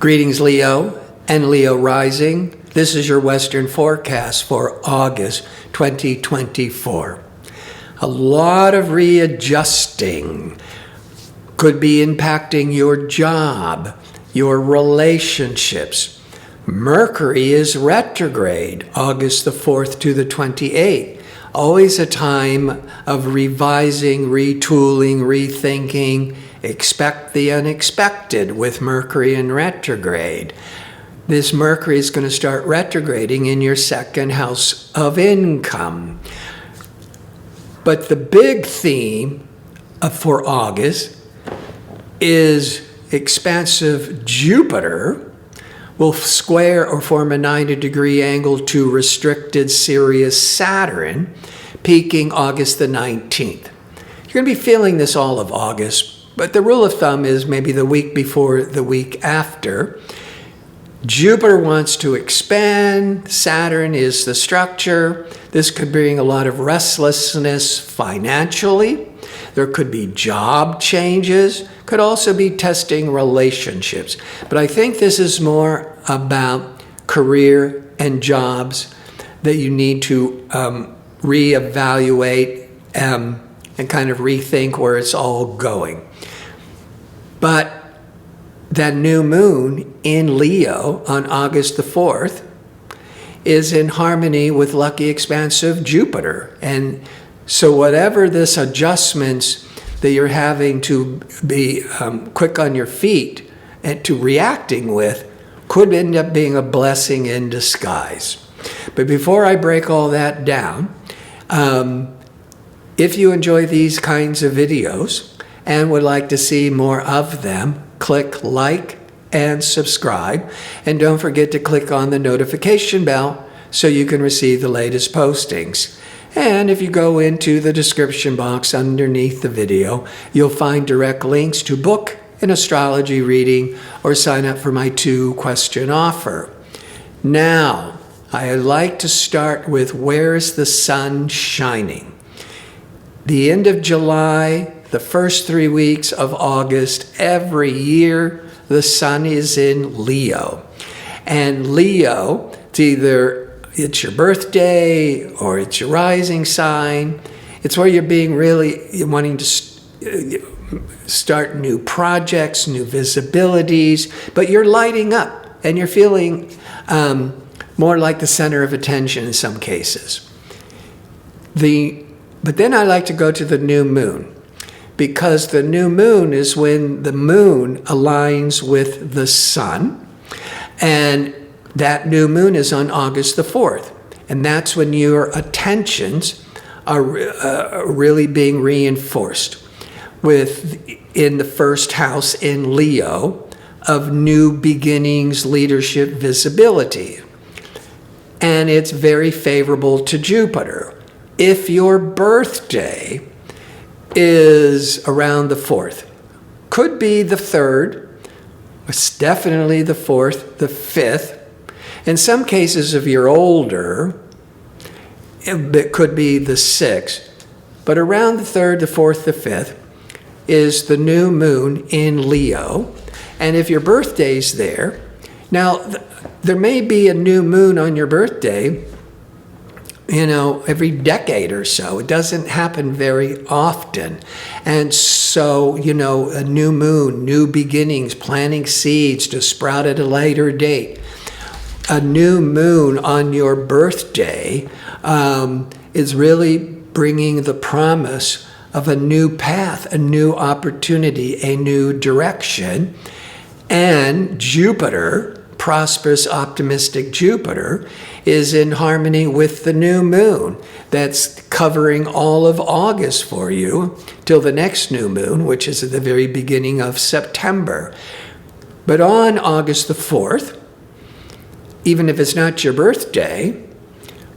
Greetings, Leo and Leo rising. This is your Western forecast for August 2024. A lot of readjusting could be impacting your job, your relationships. Mercury is retrograde, August the 4th to the 28th. Always a time of revising, retooling, rethinking. Expect the unexpected with Mercury in retrograde. This Mercury is going to start retrograding in your second house of income. But the big theme for August is expansive Jupiter will square or form a 90-degree angle to restricted Sirius Saturn, peaking August the 19th. You're going to be feeling this all of August, but the rule of thumb is maybe the week before, the week after. Jupiter wants to expand. Saturn is the structure. This could bring a lot of restlessness financially. There could be job changes. Could also be testing relationships. But I think this is more about career and jobs that you need to reevaluate and kind of rethink where it's all going. But that new moon in Leo on August the 4th is in harmony with lucky expansive Jupiter. And so whatever this adjustments that you're having to be quick on your feet and to reacting with could end up being a blessing in disguise. But before I break all that down, if you enjoy these kinds of videos and would like to see more of them, click like and subscribe. And don't forget to click on the notification bell so you can receive the latest postings. And if you go into the description box underneath the video, you'll find direct links to book an astrology reading or sign up for my 2-question offer. Now, I'd like to start with where's the sun shining? The end of July, the first 3 weeks of August, every year, the sun is in Leo. And Leo, it's your birthday or it's your rising sign. It's where you're being really wanting to start new projects, new visibilities, but you're lighting up and you're feeling more like the center of attention in some cases. But then I like to go to the new moon, because the new moon is when the moon aligns with the sun, and that new moon is on August the 4th. And that's when your attentions are really being reinforced in the first house in Leo of new beginnings, leadership, visibility. And it's very favorable to Jupiter. If your birthday is around the 4th, could be the 3rd, it's definitely the 4th, the 5th. In some cases, if you're older, it could be the 6th. But around the 3rd, the 4th, the 5th is the new moon in Leo. And if your birthday's there, now there may be a new moon on your birthday, every decade or so. It doesn't happen very often. And so, a new moon, new beginnings, planting seeds to sprout at a later date. A new moon on your birthday is really bringing the promise of a new path, a new opportunity, a new direction. And Jupiter, prosperous, optimistic Jupiter, is in harmony with the new moon. That's covering all of August for you till the next new moon, which is at the very beginning of September. But on August the 4th, even if it's not your birthday,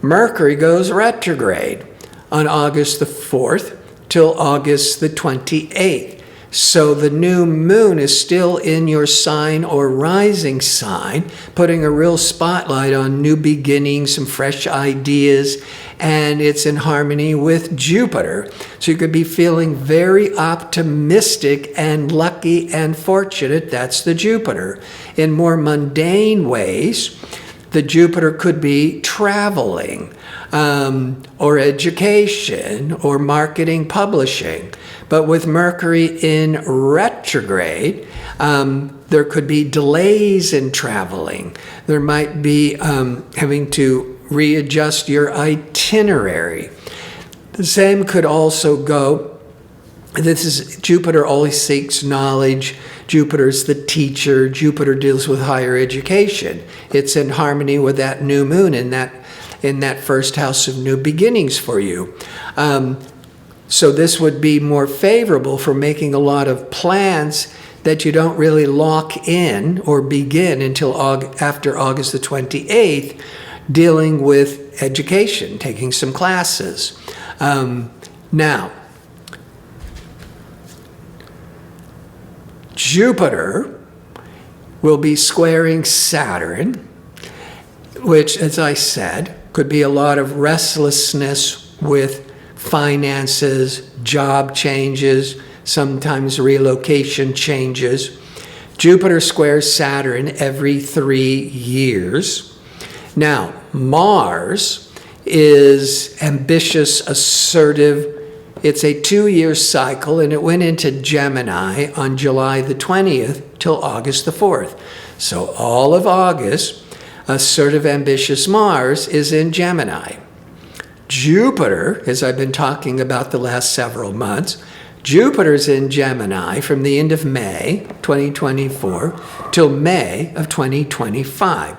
Mercury goes retrograde on August the 4th till August the 28th. So the new moon is still in your sign or rising sign, putting a real spotlight on new beginnings, some fresh ideas, and it's in harmony with Jupiter. So you could be feeling very optimistic and lucky and fortunate. That's the Jupiter. In more mundane ways, the Jupiter could be traveling, or education, or marketing, publishing. But with Mercury in retrograde, there could be delays in traveling. There might be having to readjust your itinerary. The same could also go, Jupiter always seeks knowledge. Jupiter's the teacher. Jupiter deals with higher education. It's in harmony with that new moon in that first house of new beginnings for you. So this would be more favorable for making a lot of plans that you don't really lock in or begin until after August the 28th, dealing with education, taking some classes. Now, Jupiter will be squaring Saturn, which, as I said, could be a lot of restlessness with finances, job changes, sometimes relocation changes. Jupiter squares Saturn every 3 years. Now, Mars is ambitious, assertive. It's a 2-year cycle, and it went into Gemini on July the 20th till August the 4th. So all of August, assertive, ambitious Mars is in Gemini. Jupiter, as I've been talking about the last several months, Jupiter's in Gemini from the end of May 2024 till May of 2025.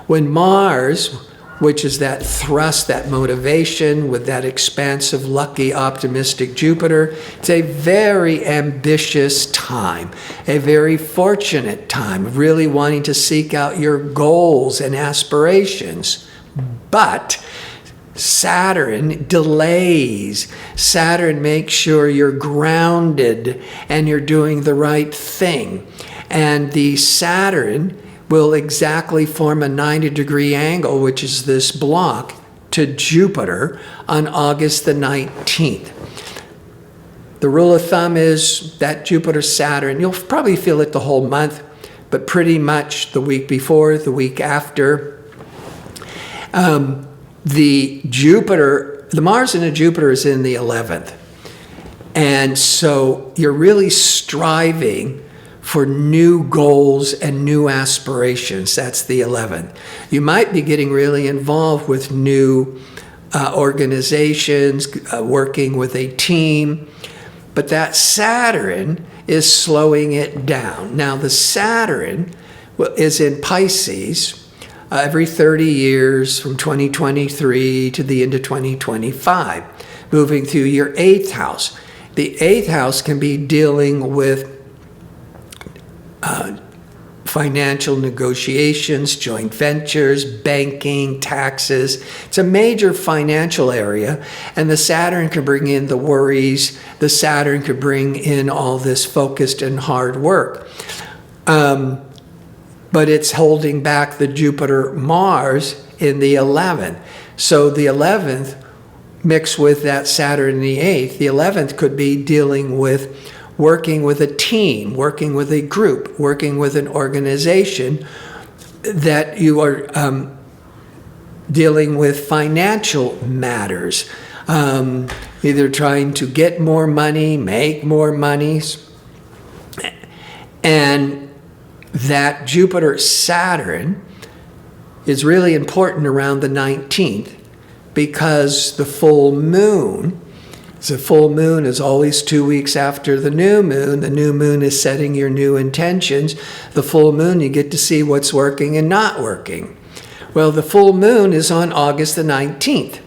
When Mars, which is that thrust, that motivation with that expansive, lucky, optimistic Jupiter, it's a very ambitious time, a very fortunate time, really wanting to seek out your goals and aspirations. But Saturn delays. Saturn makes sure you're grounded and you're doing the right thing. And the Saturn will exactly form a 90-degree angle, which is this block, to Jupiter on August the 19th. The rule of thumb is that Jupiter-Saturn, you'll probably feel it the whole month, but pretty much the week before, the week after. The Mars in a Jupiter is in the 11th. And so you're really striving for new goals and new aspirations. That's the 11th. You might be getting really involved with new organizations, working with a team, but that Saturn is slowing it down. Now, the Saturn is in Pisces every 30 years from 2023 to the end of 2025, moving through your 8th house. The 8th house can be dealing with financial negotiations, joint ventures, banking, taxes. It's a major financial area, and the Saturn can bring in the worries. The Saturn could bring in all this focused and hard work. But it's holding back the Jupiter-Mars in the 11th. So the 11th mixed with that Saturn in the 8th, the 11th could be dealing with working with a team, working with a group, working with an organization, that you are dealing with financial matters, either trying to get more money, make more monies. And that Jupiter-Saturn is really important around the 19th, because the full moon is always 2 weeks after the new moon. The new moon is setting your new intentions. The full moon, you get to see what's working and not working. Well, the full moon is on August the 19th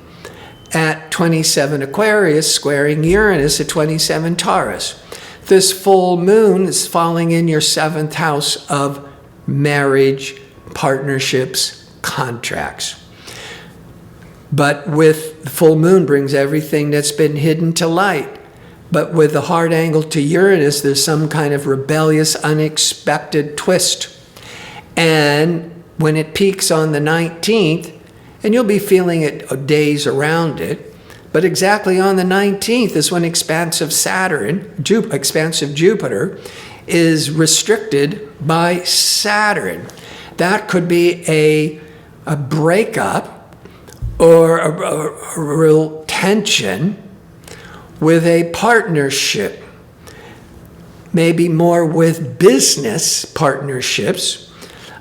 at 27 Aquarius, squaring Uranus at 27 Taurus. This full moon is falling in your 7th house of marriage, partnerships, contracts. But with the full moon brings everything that's been hidden to light. But with the hard angle to Uranus, there's some kind of rebellious, unexpected twist. And when it peaks on the 19th, and you'll be feeling it days around it, but exactly on the 19th is when expansive Jupiter is restricted by Saturn. That could be a breakup or a real tension with a partnership, maybe more with business partnerships,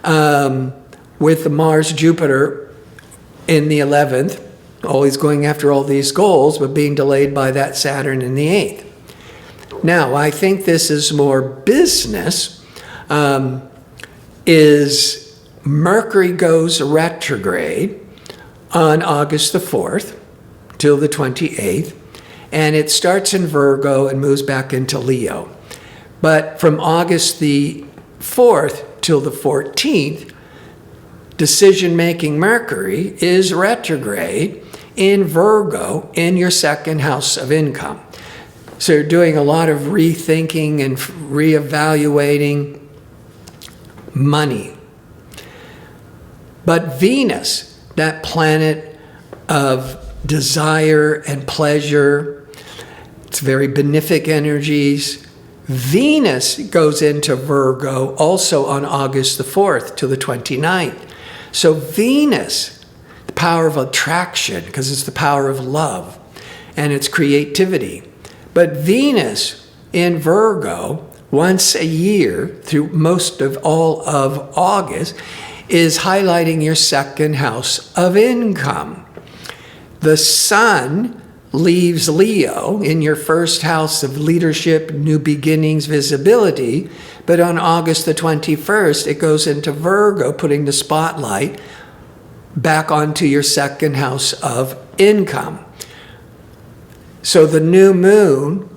with the Mars-Jupiter in the 11th, always going after all these goals, but being delayed by that Saturn in the 8th. Now, I think this is more business, is Mercury goes retrograde on August the 4th till the 28th, and it starts in Virgo and moves back into Leo. But from August the 4th till the 14th, decision-making Mercury is retrograde in Virgo in your second house of income. So you're doing a lot of rethinking and reevaluating money. But Venus, that planet of desire and pleasure, it's very benefic energies. Venus goes into Virgo also on August the 4th to the 29th. So Venus, the power of attraction, because it's the power of love and its creativity. But Venus in Virgo, once a year through most of all of August, is highlighting your second house of income. The Sun leaves Leo in your first house of leadership, new beginnings, visibility, but on August the 21st, it goes into Virgo, putting the spotlight back onto your second house of income. So the new moon,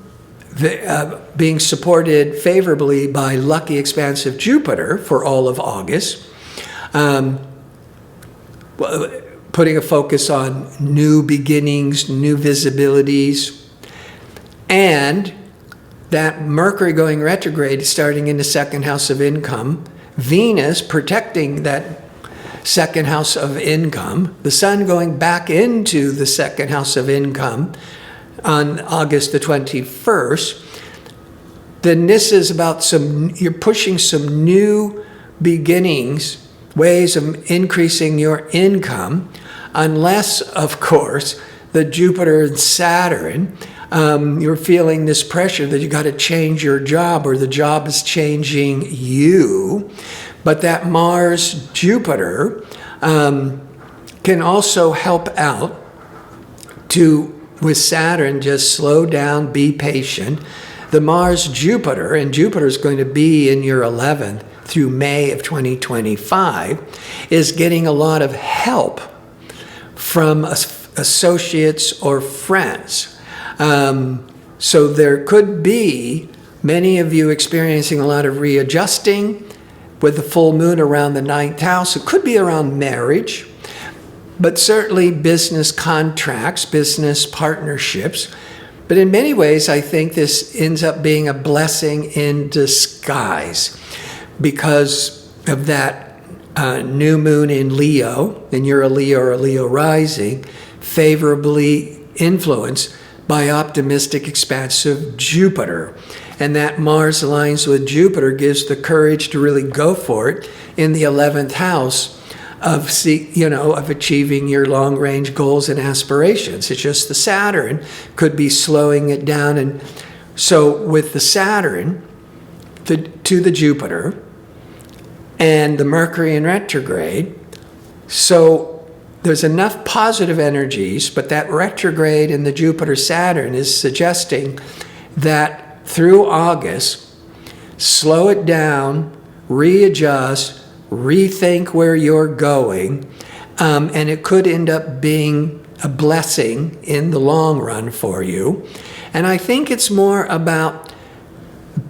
being supported favorably by lucky expansive Jupiter for all of August, putting a focus on new beginnings, new visibilities, and that Mercury going retrograde starting in the second house of income, Venus protecting that second house of income, the Sun going back into the second house of income on August the 21st, then this is about you're pushing some new beginnings, ways of increasing your income, unless, of course, the Jupiter and Saturn, you're feeling this pressure that you got to change your job or the job is changing you. But that Mars-Jupiter can also help out with Saturn, just slow down, be patient. The Mars-Jupiter, and Jupiter is going to be in your 11th through May of 2025, is getting a lot of help from associates or friends. So there could be many of you experiencing a lot of readjusting with the full moon around the 9th house. It could be around marriage, but certainly business contracts, business partnerships. But in many ways, I think this ends up being a blessing in disguise because of that new moon in Leo, and you're a Leo or a Leo rising, favorably influenced by optimistic, expansive Jupiter. And that Mars aligns with Jupiter gives the courage to really go for it in the 11th house of achieving your long-range goals and aspirations. It's just the Saturn could be slowing it down. And so with the Saturn to the Jupiter and the Mercury in retrograde, so there's enough positive energies, but that retrograde in the Jupiter-Saturn is suggesting that through August, slow it down, readjust, rethink where you're going, and it could end up being a blessing in the long run for you. And I think it's more about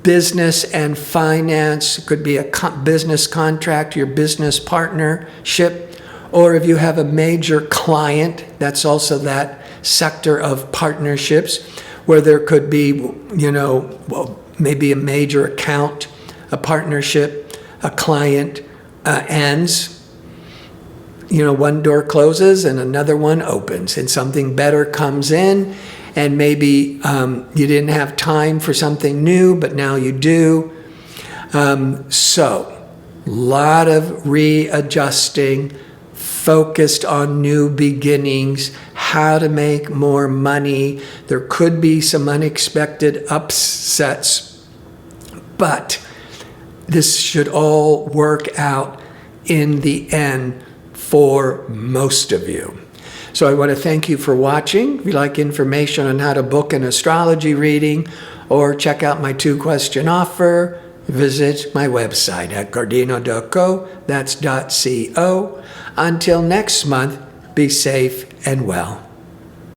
business and finance. It could be a business contract, your business partnership, or if you have a major client, that's also that sector of partnerships, where there could be, maybe a major account, a partnership, a client ends. One door closes and another one opens, and something better comes in, and maybe you didn't have time for something new, but now you do. So, a lot of readjusting, focused on new beginnings, how to make more money. There could be some unexpected upsets, but this should all work out in the end for most of you. So I want to thank you for watching. If you'd like information on how to book an astrology reading or check out my 2-question offer, visit my website at gardino.co. That's .co. Until next month, be safe and well.